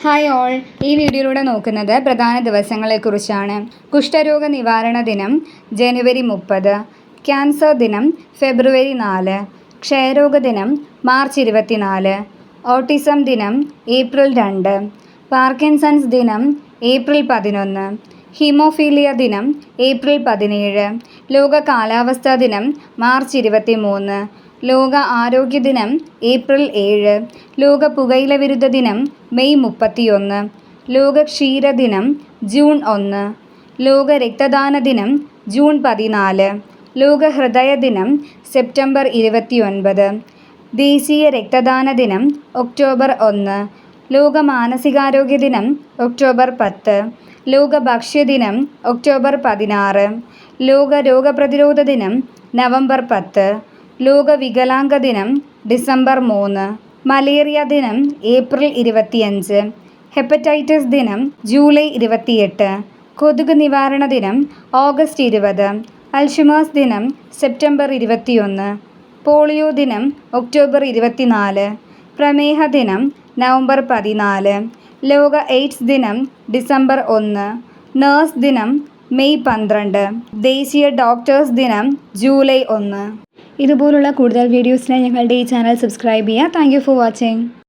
Hi all, ഈ വീഡിയോയിലൂടെ നോക്കുന്നത് പ്രധാന ദിവസങ്ങളെക്കുറിച്ചാണ്. കുഷ്ഠരോഗ നിവാരണ ദിനം ജനുവരി 30, ക്യാൻസർ ദിനം ഫെബ്രുവരി 4, ക്ഷയരോഗ ദിനം മാർച്ച് 24, ഓട്ടിസം ദിനം ഏപ്രിൽ 2, പാർക്കിൻസൺസ് ദിനം ഏപ്രിൽ 11, ഹീമോഫീലിയ ദിനം ഏപ്രിൽ 17, ലോക കാലാവസ്ഥാ ദിനം മാർച്ച് 23, ലോക ആരോഗ്യ ദിനം ഏപ്രിൽ 7, ലോക പുകയില വിരുദ്ധ ദിനം മെയ് 31, ലോക ക്ഷീര ദിനം ജൂൺ 1, ലോക രക്തദാന ദിനം ജൂൺ 14, ലോക ഹൃദയ ദിനം സെപ്റ്റംബർ 29, ദേശീയ രക്തദാന ദിനം ഒക്ടോബർ 1, ലോക മാനസികാരോഗ്യ ദിനം ഒക്ടോബർ 10, ലോക ഭക്ഷ്യദിനം ഒക്ടോബർ 16, ലോക രോഗപ്രതിരോധ ദിനം നവംബർ 10, ലോക വികലാംഗ ദിനം ഡിസംബർ 3, മലേറിയ ദിനം ഏപ്രിൽ 25, ഹെപ്പറ്റൈറ്റിസ് ദിനം ജൂലൈ 28, കൊതുക് നിവാരണ ദിനം ഓഗസ്റ്റ് 20, അൽഷിമേഴ്സ് ദിനം സെപ്റ്റംബർ 21, പോളിയോ ദിനം ഒക്ടോബർ 24, പ്രമേഹ ദിനം നവംബർ 14, ലോക എയ്ഡ്സ് ദിനം ഡിസംബർ 1, നഴ്സ് ദിനം മെയ് 12, ദേശീയ ഡോക്ടേഴ്സ് ദിനം ജൂലൈ 1. ഇതുപോലുള്ള കൂടുതൽ വീഡിയോസിനായി ഞങ്ങളുടെ ഈ ചാനൽ സബ്സ്ക്രൈബ് ചെയ്യുക. Thank you for watching.